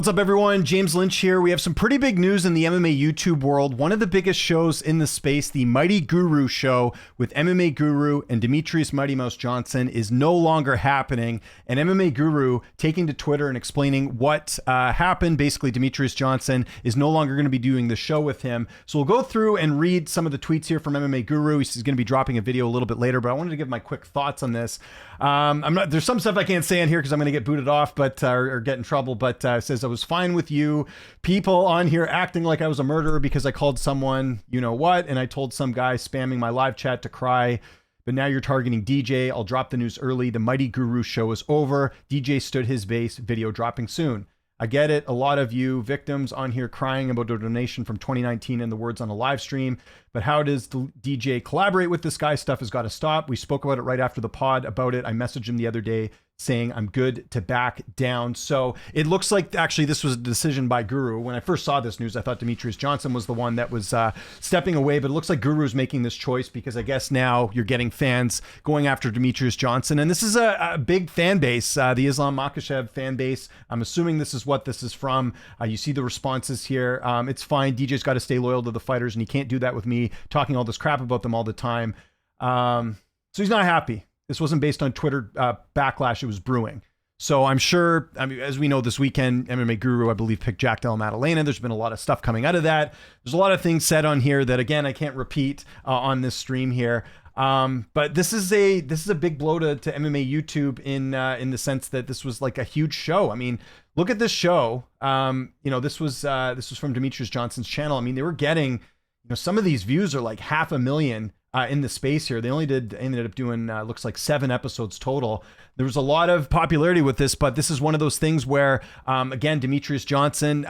What's up, everyone? James Lynch here. We have some pretty big news in the MMA YouTube world. One of the biggest shows in the space, the Mighty Guru show with MMA Guru and Demetrius Mighty Mouse Johnson, is no longer happening. And MMA Guru taking to Twitter and explaining what happened. Basically, Demetrius Johnson is no longer going to be doing the show with him. So we'll go through and read some of the tweets here from MMA Guru. He's going to be dropping a video a little bit later, but I wanted to give my quick thoughts on this. There's some stuff I can't say in here because I'm going to get booted off, or get in trouble. But it says, I was fine with you people on here acting like I was a murderer because I called someone you know what, and I told some guy spamming my live chat to cry, but now you're targeting DJ. I'll drop the news early. The Mighty Guru show is over. DJ stood his base. Video dropping soon. I get it. A lot of you victims on here crying about a donation from 2019 and the words on a live stream, but how does the DJ collaborate with this guy? Stuff has got to stop. We spoke about it right after the pod about it. I messaged him the other day saying I'm good to back down. So it looks like actually this was a decision by Guru. When I first saw this news, I thought Demetrius Johnson was the one that was stepping away, but it looks like Guru's making this choice because I guess now you're getting fans going after Demetrius Johnson. And this is a big fan base, the Islam Makhachev fan base. I'm assuming this is what this is from. You see the responses here. It's fine. DJ's got to stay loyal to the fighters, and he can't do that with me talking all this crap about them all the time. So he's not happy. This wasn't based on Twitter backlash. It was brewing. So I'm sure, as we know, this weekend, MMA Guru, I believe, picked Jack Della Maddalena. There's been a lot of stuff coming out of that. There's a lot of things said on here that, again, I can't repeat on this stream here. But this is a big blow to MMA YouTube in the sense that this was like a huge show. I mean, look at this show. This was from Demetrius Johnson's channel. I mean, they were getting, some of these views are like 500,000 in the space here. They ended up doing, looks like 7 episodes total. There was a lot of popularity with this, but this is one of those things where, again, Demetrius Johnson,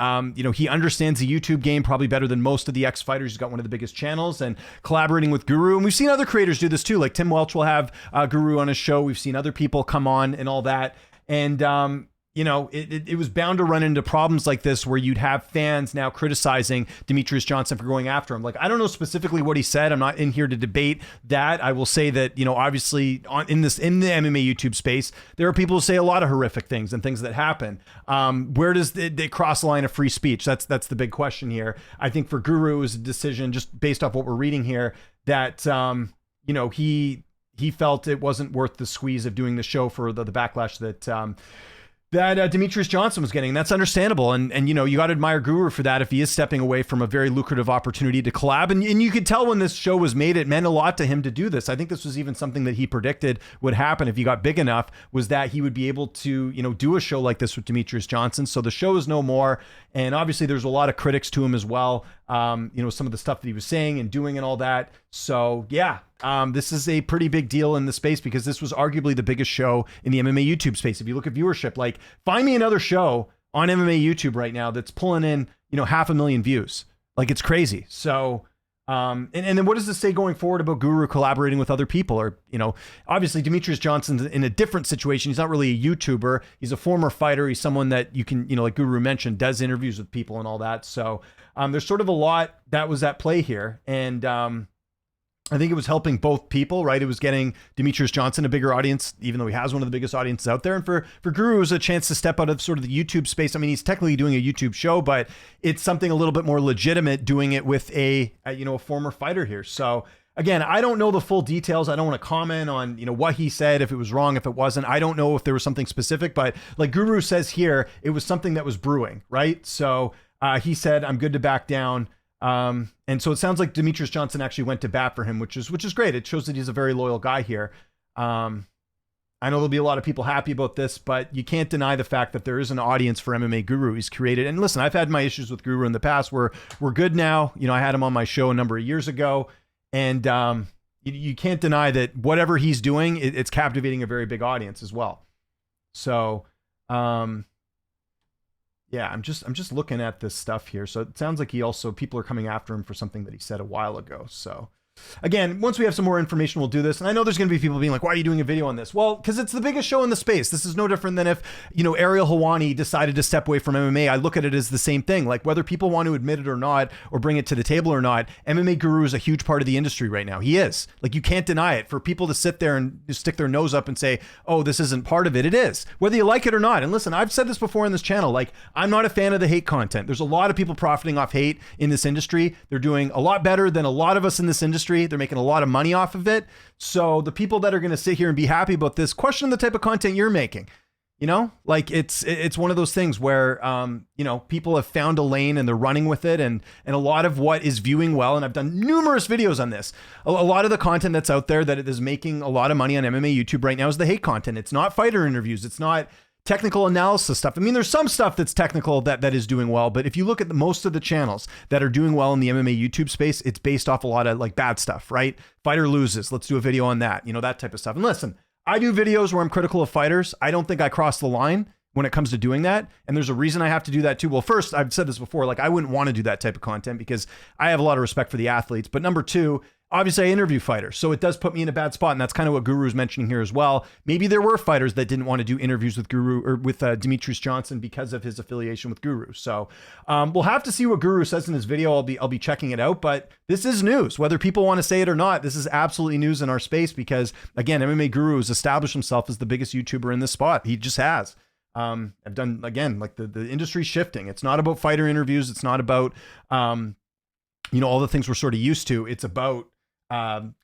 he understands the YouTube game probably better than most of the ex-fighters. He's got one of the biggest channels and collaborating with Guru. And we've seen other creators do this too. Like Tim Welch will have Guru on his show. We've seen other people come on and all that. And, it was bound to run into problems like this where you'd have fans now criticizing Demetrius Johnson for going after him. Like, I don't know specifically what he said. I'm not in here to debate that. I will say that, obviously in the MMA YouTube space, there are people who say a lot of horrific things and things that happen. Where does they cross the line of free speech? That's the big question here. I think for Guru, it was a decision just based off what we're reading here that, he felt it wasn't worth the squeeze of doing the show for the backlash that Demetrius Johnson was getting. That's understandable. And you got to admire Guru for that if he is stepping away from a very lucrative opportunity to collab. And you could tell when this show was made, it meant a lot to him to do this. I think this was even something that he predicted would happen if he got big enough, was that he would be able to, do a show like this with Demetrius Johnson. So the show is no more. And obviously there's a lot of critics to him as well. Some of the stuff that he was saying and doing and all that. So yeah, this is a pretty big deal in the space because this was arguably the biggest show in the MMA YouTube space. If you look at viewership, like find me another show on MMA YouTube right now that's pulling in, 500,000 views. Like it's crazy. So, and then what does this say going forward about Guru collaborating with other people? Or, obviously Demetrius Johnson's in a different situation. He's not really a YouTuber. He's a former fighter. He's someone that you can, like Guru mentioned, does interviews with people and all that. So there's sort of a lot that was at play here. And I think it was helping both people, right? It was getting Demetrius Johnson a bigger audience, even though he has one of the biggest audiences out there. And for Guru, it was a chance to step out of sort of the YouTube space. I mean, he's technically doing a YouTube show, but it's something a little bit more legitimate doing it with a former fighter here. So again, I don't know the full details. I don't want to comment on, what he said, if it was wrong, if it wasn't. I don't know if there was something specific, but like Guru says here, it was something that was brewing, right? So he said, I'm good to back down. And so it sounds like Demetrius Johnson actually went to bat for him, which is great. It shows that he's a very loyal guy here. I know there'll be a lot of people happy about this, but you can't deny the fact that there is an audience for MMA Guru he's created. And listen, I've had my issues with Guru in the past. We're good now. I had him on my show a number of years ago, and you can't deny that whatever he's doing, it's captivating a very big audience as well. So, yeah, I'm just looking at this stuff here. So it sounds like people are coming after him for something that he said a while ago. So again, once we have some more information, we'll do this. And I know there's going to be people being like, why are you doing a video on this? Well, because it's the biggest show in the space. This is no different than if, Ariel Helwani decided to step away from MMA. I look at it as the same thing. Like, whether people want to admit it or not, or bring it to the table or not, MMA Guru is a huge part of the industry right now. He is. Like, you can't deny it. For people to sit there and stick their nose up and say, oh, this isn't part of it. It is. Whether you like it or not. And listen, I've said this before in this channel. Like, I'm not a fan of the hate content. There's a lot of people profiting off hate in this industry. They're doing a lot better than a lot of us in this industry. They're making a lot of money off of it. So the people that are going to sit here and be happy about this, question the type of content you're making. Like, it's one of those things where, people have found a lane and they're running with it. And a lot of what is viewing well, and I've done numerous videos on this, a lot of the content that's out there that is making a lot of money on MMA YouTube right now is the hate content. It's not fighter interviews. It's not technical analysis stuff. I mean, there's some stuff that's technical that is doing well, but if you look at most of the channels that are doing well in the MMA YouTube space, it's based off a lot of like bad stuff, right? Fighter loses. Let's do a video on that, that type of stuff. And listen, I do videos where I'm critical of fighters. I don't think I cross the line when it comes to doing that. And there's a reason I have to do that too. Well, first, I've said this before, like, I wouldn't want to do that type of content because I have a lot of respect for the athletes. But number two, obviously I interview fighters. So it does put me in a bad spot. And that's kind of what Guru's mentioning here as well. Maybe there were fighters that didn't want to do interviews with Guru or with Demetrius Johnson because of his affiliation with Guru. So we'll have to see what Guru says in his video. I'll be checking it out, but this is news, whether people want to say it or not. This is absolutely news in our space because, again, MMA Guru has established himself as the biggest YouTuber in this spot. He just has. I've done, again, like the industry's shifting. It's not about fighter interviews. It's not about, all the things we're sort of used to. It's about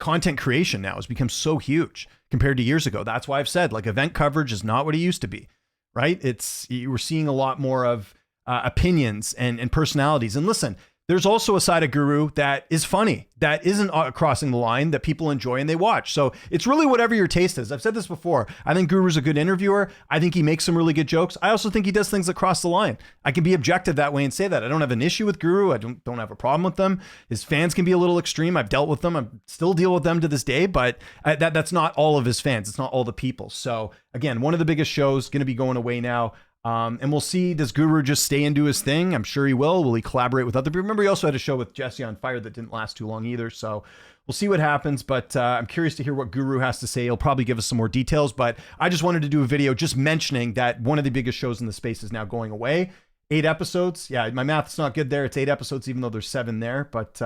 content creation now has become so huge compared to years ago. That's why I've said, like, event coverage is not what it used to be, right? We're seeing a lot more of opinions and personalities. And listen, there's also a side of Guru that is funny, that isn't crossing the line, that people enjoy and they watch. So it's really whatever your taste is. I've said this before. I think Guru's a good interviewer. I think he makes some really good jokes. I also think he does things that cross the line. I can be objective that way and say that. I don't have an issue with Guru. I don't have a problem with them. His fans can be a little extreme. I've dealt with them. I still deal with them to this day, but that's not all of his fans. It's not all the people. So again, one of the biggest shows going to be going away now. And we'll see, does Guru just stay and do his thing? I'm sure he will. Will he collaborate with other people? Remember, he also had a show with Jesse on Fire that didn't last too long either. So we'll see what happens, but I'm curious to hear what Guru has to say. He'll probably give us some more details, but I just wanted to do a video just mentioning that one of the biggest shows in the space is now going away. 8 episodes. Yeah, my math's not good there. It's 8 episodes, even though there's 7 there, but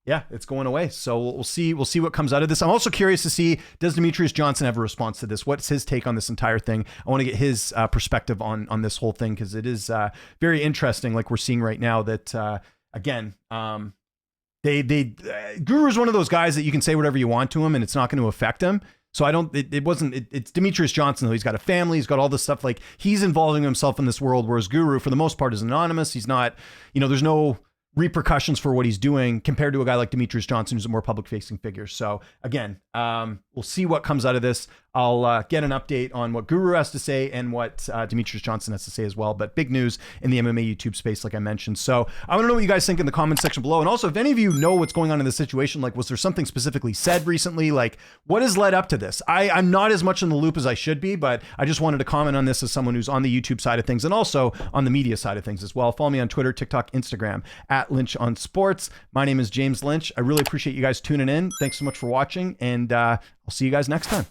yeah, it's going away. So we'll see what comes out of this. I'm also curious to see, does Demetrius Johnson have a response to this? What's his take on this entire thing? I want to get his perspective on this whole thing, because it is very interesting. Like we're seeing right now that again, Guru's one of those guys that you can say whatever you want to him and it's not going to affect him. So it's Demetrius Johnson though. He's got a family. He's got all this stuff. Like, he's involving himself in this world, whereas Guru, for the most part, is anonymous. He's not, there's no repercussions for what he's doing compared to a guy like Demetrius Johnson, who's a more public facing figure. So again, we'll see what comes out of this. I'll get an update on what Guru has to say and what Demetrius Johnson has to say as well. But big news in the MMA YouTube space, like I mentioned. So I want to know what you guys think in the comment section below. And also, if any of you know what's going on in this situation, like, was there something specifically said recently? Like, what has led up to this? I'm not as much in the loop as I should be, but I just wanted to comment on this as someone who's on the YouTube side of things and also on the media side of things as well. Follow me on Twitter, TikTok, Instagram, at Lynch on Sports. My name is James Lynch. I really appreciate you guys tuning in. Thanks so much for watching, and I'll see you guys next time.